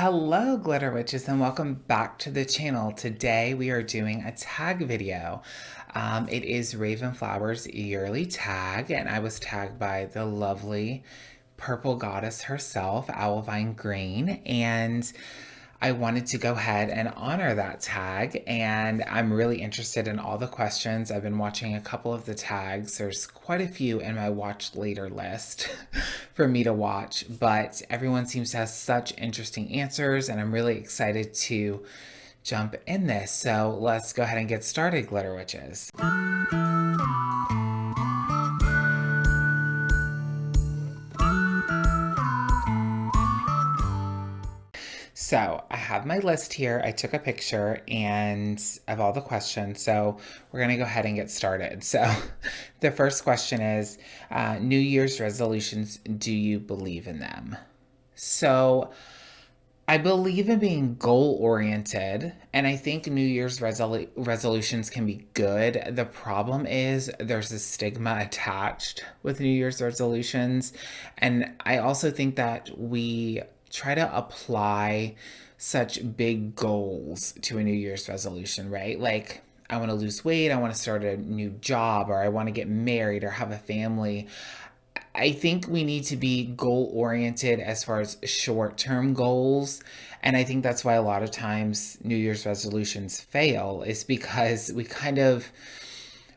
Hello, Glitter Witches, and welcome back to the channel. Today we are doing a tag video. It is Ravenflower's yearly tag, and I was tagged by the lovely purple goddess herself, Owlvine Green, and I wanted to go ahead and honor that tag, and I'm really interested in all the questions. I've been watching a couple of the tags. There's quite a few in my watch later list for me to watch, but everyone seems to have such interesting answers, and I'm really excited to jump in this. So let's go ahead and get started, Glitter Witches. So I have my list here. I took a picture and of all the questions. So we're going to go ahead and get started. So the first question is, New Year's resolutions, do you believe in them? So I believe in being goal oriented, and I think New Year's resolutions can be good. The problem is there's a stigma attached with New Year's resolutions, and I also think that we try to apply such big goals to a New Year's resolution, right? Like, I want to lose weight, I want to start a new job, or I want to get married or have a family. I think we need to be goal oriented as far as short term goals. And I think that's why a lot of times New Year's resolutions fail, is because we're kind of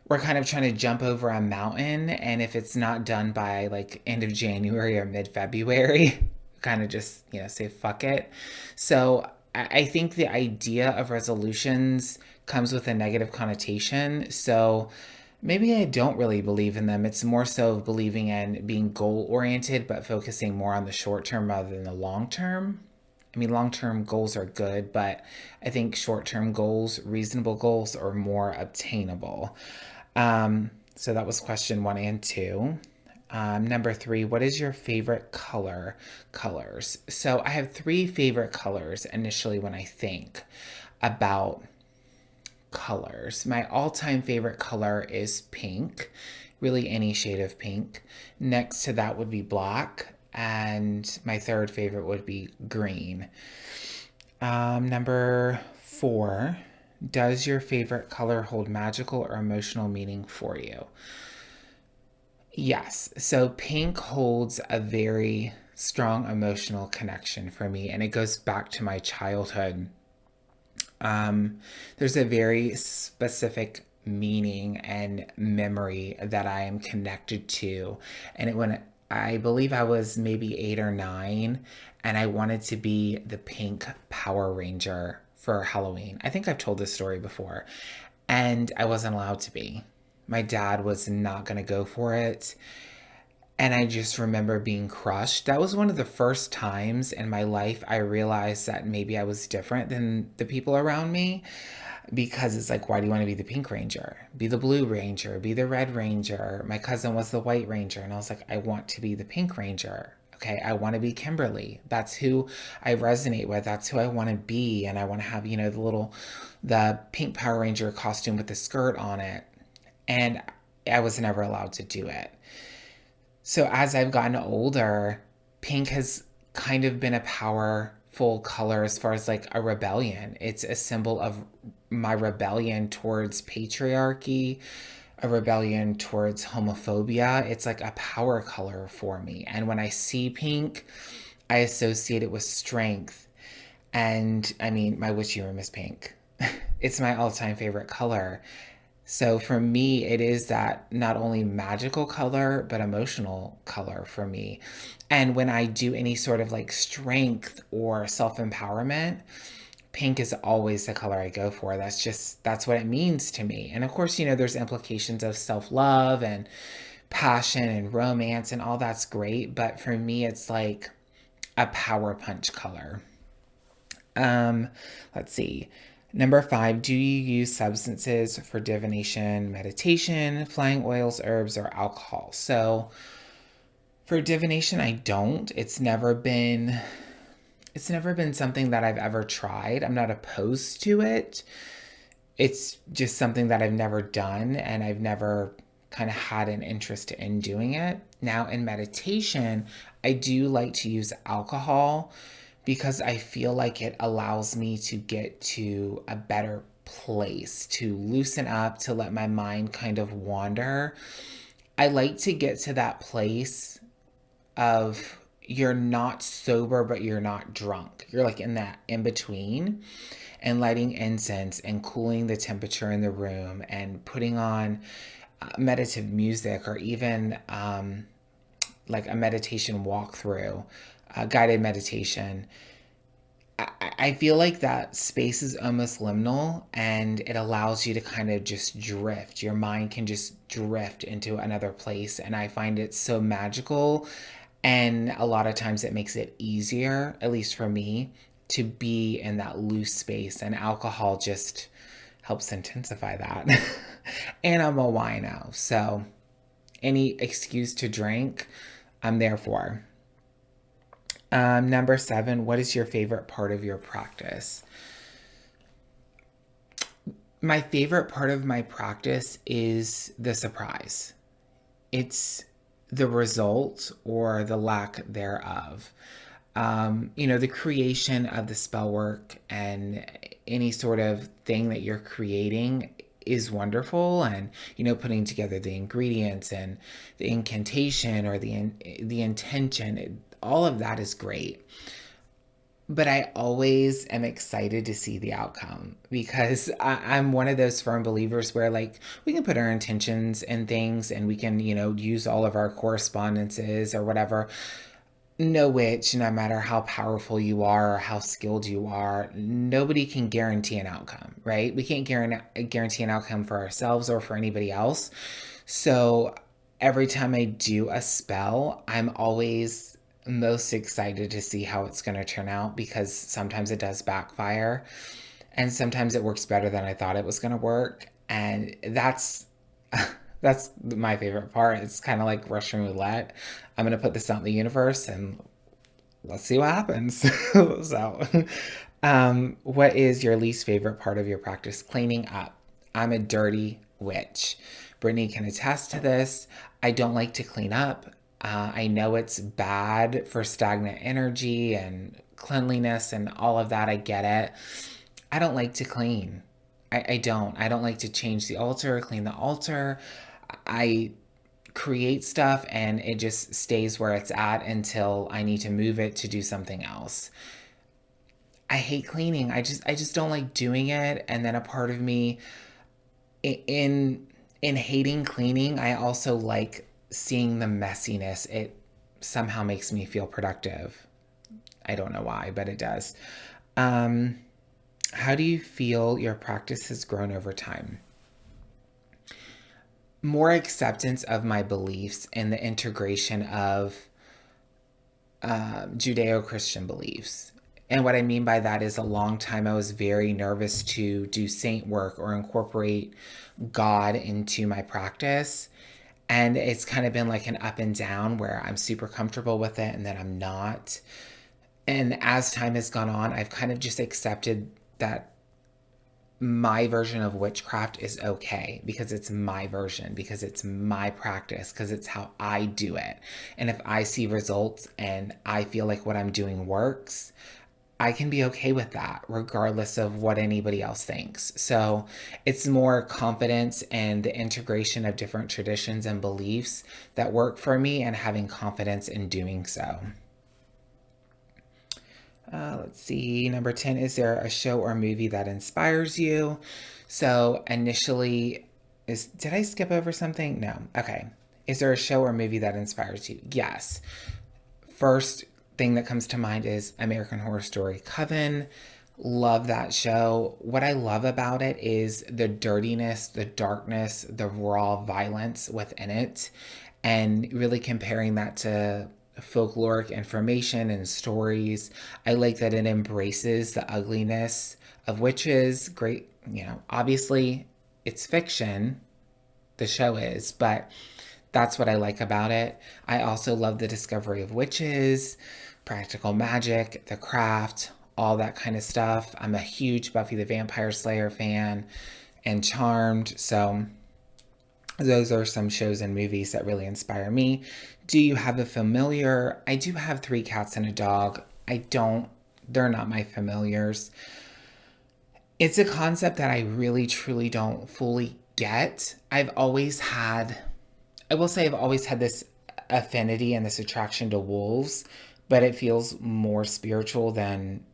trying to jump over a mountain. And if it's not done by like end of January or mid February, kind of just, say fuck it. So I think the idea of resolutions comes with a negative connotation. So maybe I don't really believe in them. It's more so believing in being goal oriented, but focusing more on the short term rather than the long term. I mean, long term goals are good, but I think short term goals, reasonable goals, are more obtainable. So that was question 1 and 2. Number 3, what is your favorite colors? So I have 3 favorite colors initially when I think about colors. My all-time favorite color is pink, really any shade of pink. Next to that would be black, and my third favorite would be green. Number 4, does your favorite color hold magical or emotional meaning for you? Yes. So pink holds a very strong emotional connection for me, and it goes back to my childhood. There's a very specific meaning and memory that I am connected to. And when I believe I was maybe 8 or 9, and I wanted to be the pink Power Ranger for Halloween. I think I've told this story before, and I wasn't allowed to be. My dad was not going to go for it. And I just remember being crushed. That was one of the first times in my life I realized that maybe I was different than the people around me, because it's like, why do you want to be the Pink Ranger? Be the Blue Ranger, be the Red Ranger. My cousin was the White Ranger, and I was like, I want to be the Pink Ranger. Okay, I want to be Kimberly. That's who I resonate with. That's who I want to be. And I want to have, the pink Power Ranger costume with the skirt on it. And I was never allowed to do it. So as I've gotten older, pink has kind of been a powerful color as far as like a rebellion. It's a symbol of my rebellion towards patriarchy, a rebellion towards homophobia. It's like a power color for me. And when I see pink, I associate it with strength. And I mean, my witchy room is pink. It's my all-time favorite color. So for me, it is that not only magical color, but emotional color for me. And when I do any sort of like strength or self-empowerment, pink is always the color I go for. That's what it means to me. And of course, there's implications of self-love and passion and romance, and all that's great. But for me, it's like a power punch color. Let's see. Number 5, do you use substances for divination, meditation, flying oils, herbs, or alcohol? So for divination, I don't. It's never been something that I've ever tried. I'm not opposed to it. It's just something that I've never done, and I've never kind of had an interest in doing it. Now in meditation, I do like to use alcohol, because I feel like it allows me to get to a better place, to loosen up, to let my mind kind of wander. I like to get to that place of you're not sober, but you're not drunk. You're like in that in between, and lighting incense and cooling the temperature in the room and putting on meditative music, or even like a meditation walkthrough, a guided meditation. I feel like that space is almost liminal, and it allows you to kind of just drift. Your mind can just drift into another place. And I find it so magical. And a lot of times it makes it easier, at least for me, to be in that loose space. And alcohol just helps intensify that. And I'm a wino. So any excuse to drink, I'm there for. Number 7, what is your favorite part of your practice? My favorite part of my practice is the surprise. It's the result or the lack thereof. The creation of the spell work and any sort of thing that you're creating is wonderful, and putting together the ingredients and the incantation or the intention, all of that is great. But I always am excited to see the outcome, because I'm one of those firm believers where, like, we can put our intentions in things, and we can, use all of our correspondences or whatever. No witch, no matter how powerful you are or how skilled you are, nobody can guarantee an outcome, right? We can't guarantee an outcome for ourselves or for anybody else. So every time I do a spell, I'm always most excited to see how it's going to turn out, because sometimes it does backfire, and sometimes it works better than I thought it was going to work. And that's my favorite part. It's kind of like Russian roulette. I'm going to put this out in the universe, and let's see what happens. So, what is your least favorite part of your practice? Cleaning up. I'm a dirty witch. Brittany can attest to this. I don't like to clean up. I know it's bad for stagnant energy and cleanliness and all of that. I get it. I don't like to clean. I don't. I don't like to change the altar, clean the altar. I create stuff and it just stays where it's at until I need to move it to do something else. I hate cleaning. I just don't like doing it. And then a part of me, in in hating cleaning, I also like seeing the messiness. It somehow makes me feel productive. I don't know why, but it does. Um, how do you feel your practice has grown over time? More acceptance of my beliefs and the integration of Judeo Christian beliefs. And what I mean by that is, a long time I was very nervous to do saint work or incorporate God into my practice. And it's kind of been like an up and down, where I'm super comfortable with it and then I'm not. And as time has gone on, I've kind of just accepted that my version of witchcraft is okay, because it's my version, because it's my practice, because it's how I do it. And if I see results and I feel like what I'm doing works, I can be okay with that, regardless of what anybody else thinks. So it's more confidence and the integration of different traditions and beliefs that work for me, and having confidence in doing so. Let's see. Number 10, is there a show or movie that inspires you? So initially, did I skip over something? No. Okay. Is there a show or movie that inspires you? Yes. First thing that comes to mind is American Horror Story Coven. Love that show. What I love about it is the dirtiness, the darkness, the raw violence within it, and really comparing that to folkloric information and stories. I like that it embraces the ugliness of witches. Great, obviously it's fiction, the show is, but that's what I like about it. I also love the discovery of witches, practical magic, the craft, all that kind of stuff. I'm a huge Buffy the Vampire Slayer fan, and Charmed. So those are some shows and movies that really inspire me. Do you have a familiar? I do have 3 cats and a dog. I don't they're not my familiars. It's a concept that I really truly don't fully get. I will say I've always had this affinity and this attraction to wolves, but it feels more spiritual than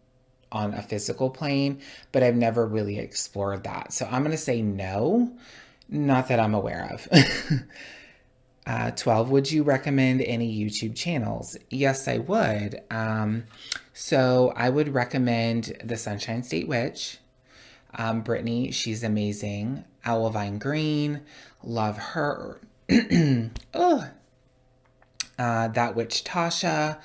on a physical plane, but I've never really explored that. So I'm going to say no, not that I'm aware of. 12, would you recommend any YouTube channels? Yes, I would. So I would recommend The Sunshine State Witch. Brittany, she's amazing. Owlvine Green, love her. Oh, That Witch Tasha.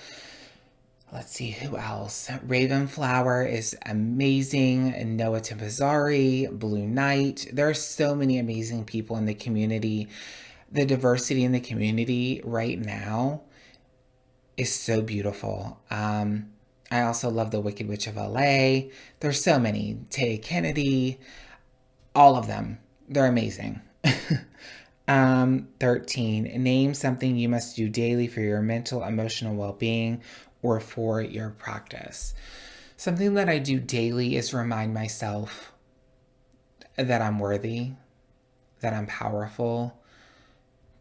Let's see who else. Ravenflower is amazing. Noah Tempazari, Blue Knight. There are so many amazing people in the community. The diversity in the community right now is so beautiful. I also love the Wicked Witch of LA. There's so many. Tay Kennedy, all of them. They're amazing. 13, name something you must do daily for your mental, emotional well-being or for your practice. Something that I do daily is remind myself that I'm worthy, that I'm powerful.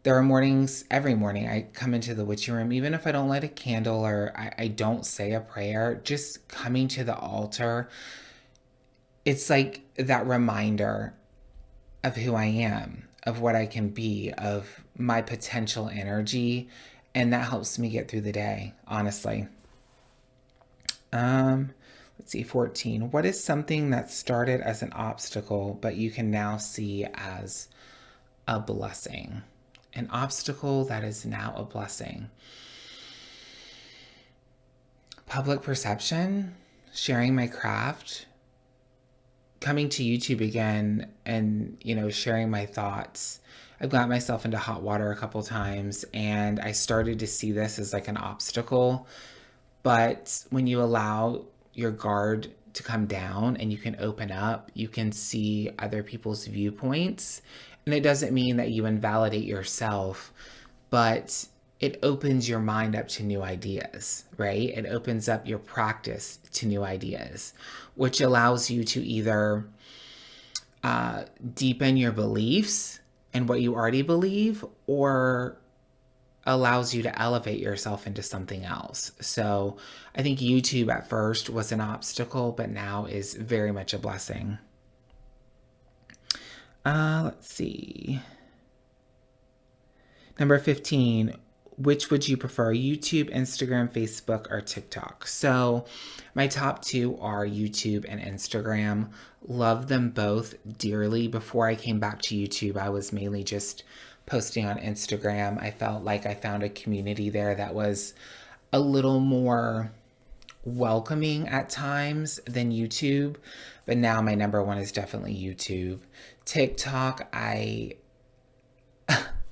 There are mornings, every morning, I come into the witchy room, even if I don't light a candle or I don't say a prayer, just coming to the altar, it's like that reminder of who I am, of what I can be, of my potential energy, and that helps me get through the day, honestly. Let's see, 14. What is something that started as an obstacle, but you can now see as a blessing? An obstacle that is now a blessing. Public perception, sharing my craft, coming to YouTube again and, sharing my thoughts. I've got myself into hot water a couple times and I started to see this as like an obstacle. But when you allow your guard to come down and you can open up, you can see other people's viewpoints. And it doesn't mean that you invalidate yourself, but it opens your mind up to new ideas, right? It opens up your practice to new ideas, which allows you to either deepen your beliefs and what you already believe, or allows you to elevate yourself into something else. So I think YouTube at first was an obstacle, but now is very much a blessing. Let's see. Number 15, which would you prefer, YouTube, Instagram, Facebook, or TikTok? So my top two are YouTube and Instagram. Love them both dearly. Before I came back to YouTube, I was mainly just posting on Instagram. I felt like I found a community there that was a little more welcoming at times than YouTube, but now my number one is definitely YouTube. TikTok, I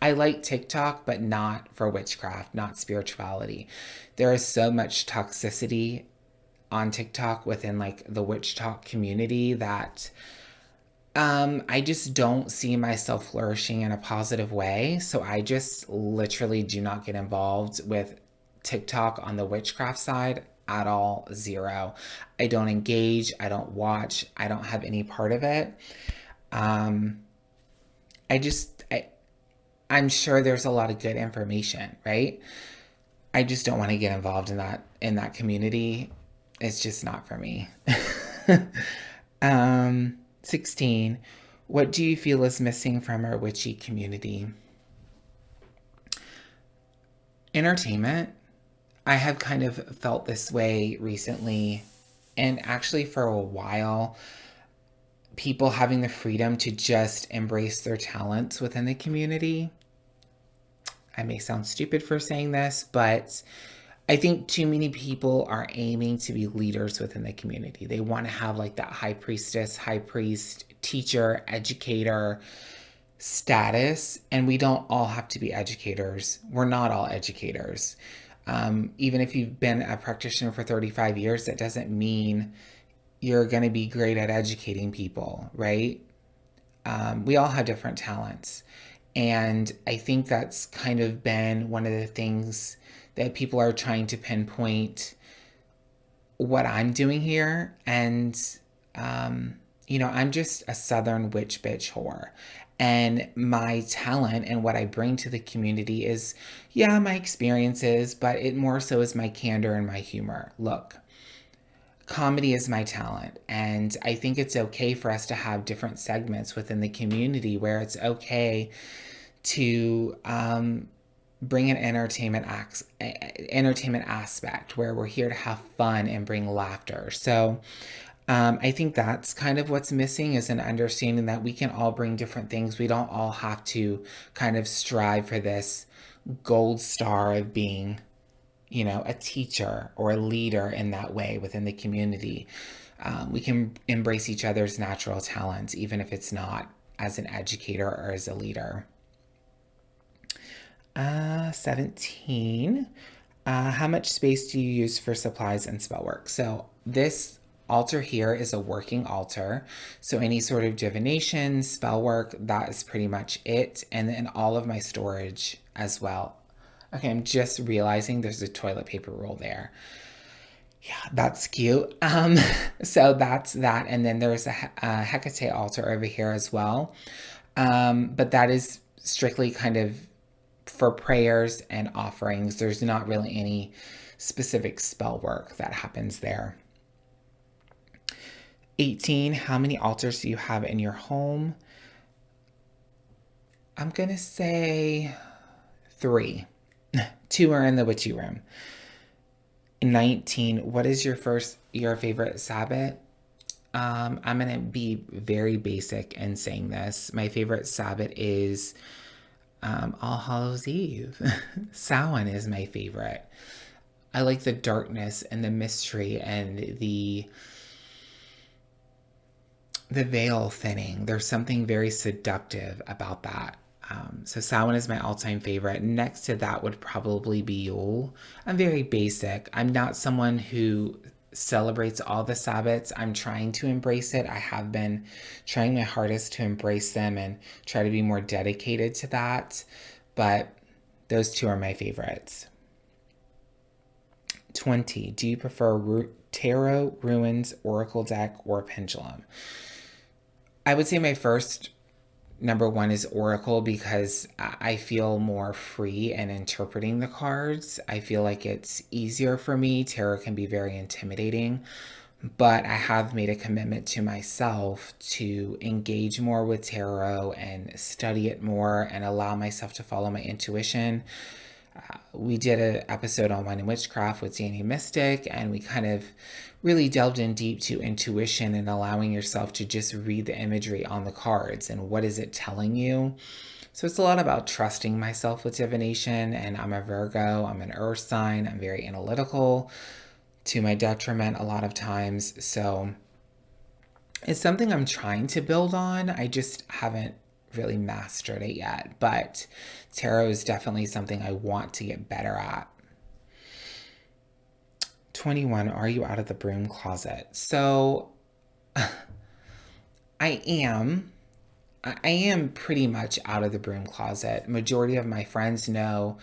like TikTok, but not for witchcraft, not spirituality. There is so much toxicity on TikTok within like the witch talk community that I just don't see myself flourishing in a positive way. So I just literally do not get involved with TikTok on the witchcraft side at all. Zero. I don't engage. I don't watch. I don't have any part of it. I'm sure there's a lot of good information, right? I just don't want to get involved in that community. It's just not for me. 16. What do you feel is missing from our witchy community? Entertainment. I have kind of felt this way recently, and actually for a while, people having the freedom to just embrace their talents within the community. I may sound stupid for saying this, but I think too many people are aiming to be leaders within the community. They want to have like that high priestess, high priest, teacher, educator status, and we don't all have to be educators. We're not all educators. Even if you've been a practitioner for 35 years, that doesn't mean you're going to be great at educating people, right? We all have different talents. And I think that's kind of been one of the things that people are trying to pinpoint what I'm doing here. And, I'm just a Southern witch bitch whore. And my talent and what I bring to the community is, yeah, my experiences, but it more so is my candor and my humor. Look, comedy is my talent. And I think it's okay for us to have different segments within the community where it's okay to bring an entertainment aspect where we're here to have fun and bring laughter. So I think that's kind of what's missing is an understanding that we can all bring different things. We don't all have to kind of strive for this gold star of being, a teacher or a leader in that way within the community. We can embrace each other's natural talents, even if it's not as an educator or as a leader. 17. How much space do you use for supplies and spell work? So this altar here is a working altar. So any sort of divination, spell work, that is pretty much it. And then all of my storage as well. Okay, I'm just realizing there's a toilet paper roll there. Yeah, that's cute. So that's that. And then there's a Hecate altar over here as well. But that is strictly kind of for prayers and offerings. There's not really any specific spell work that happens there. 18, how many altars do you have in your home? I'm going to say 3. 2 are in the witchy room. 19, what is your favorite Sabbat? I'm going to be very basic in saying this. My favorite Sabbat is All Hallows Eve. Samhain is my favorite. I like the darkness and the mystery and the veil thinning. There's something very seductive about that. So Samhain is my all-time favorite. Next to that would probably be Yule. I'm very basic. I'm not someone who celebrates all the Sabbats. I'm trying to embrace it. I have been trying my hardest to embrace them and try to be more dedicated to that. But those 2 are my favorites. 20. Do you prefer tarot, runes, oracle deck, or pendulum? I would say my first number 1 is oracle because I feel more free in interpreting the cards. I feel like it's easier for me. Tarot can be very intimidating, but I have made a commitment to myself to engage more with tarot and study it more and allow myself to follow my intuition. We did an episode on wine and witchcraft with Danny Mystic, and we kind of really delved in deep to intuition and allowing yourself to just read the imagery on the cards and what is it telling you. So it's a lot about trusting myself with divination. And I'm a Virgo, I'm an earth sign, I'm very analytical to my detriment a lot of times. So it's something I'm trying to build on. I just haven't really mastered it yet, but tarot is definitely something I want to get better at. 21, are you out of the broom closet? So I am. I am pretty much out of the broom closet. Majority of my friends know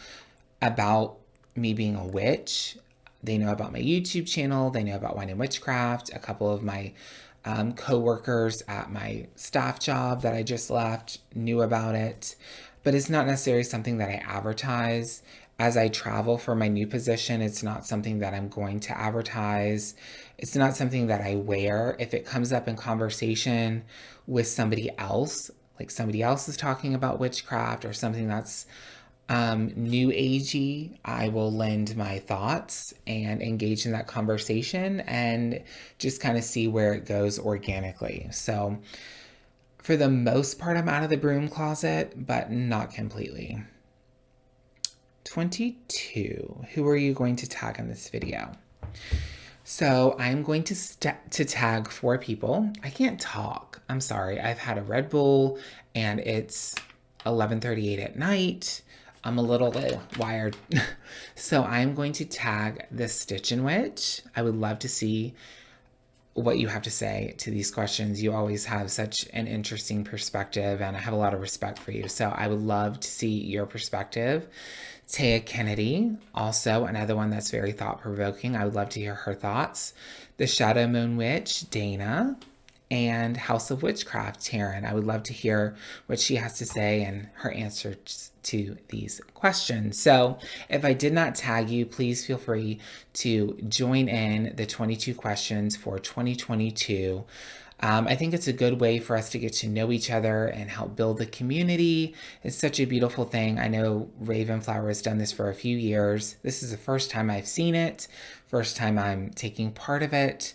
about me being a witch. They know about my YouTube channel. They know about wine and witchcraft. A couple of my co-workers at my staff job that I just left knew about it, but it's not necessarily something that I advertise. As I travel for my new position, it's not something that I'm going to advertise. It's not something that I wear. If it comes up in conversation with somebody else, like somebody else is talking about witchcraft or something that's new agey, I will lend my thoughts and engage in that conversation and just kind of see where it goes organically. So for the most part, I'm out of the broom closet, but not completely. 22. Who are you going to tag in this video? So I'm going to tag 4 people. I can't talk. I'm sorry. I've had a Red Bull and it's 11:38 at night. I'm a little wired. So I'm going to tag the Stitchin' Witch. I would love to see what you have to say to these questions. You always have such an interesting perspective, and I have a lot of respect for you. So I would love to see your perspective. Taya Kennedy, also another one that's very thought provoking. I would love to hear her thoughts. The Shadow Moon Witch, Dana, and House of Witchcraft, Taryn. I would love to hear what she has to say and her answers to these questions. So if I did not tag you, please feel free to join in the 22 questions for 2022. I think it's a good way for us to get to know each other and help build the community. It's such a beautiful thing. I know Ravenflower has done this for a few years. This is the first time I've seen it, first time I'm taking part of it.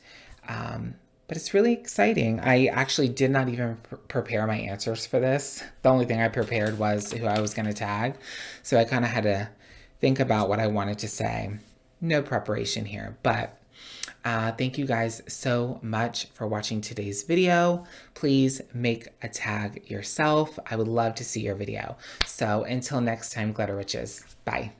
But it's really exciting. I actually did not even prepare my answers for this. The only thing I prepared was who I was going to tag. So I kind of had to think about what I wanted to say. No preparation here, but thank you guys so much for watching today's video. Please make a tag yourself. I would love to see your video. So until next time, Glitter Witches, bye.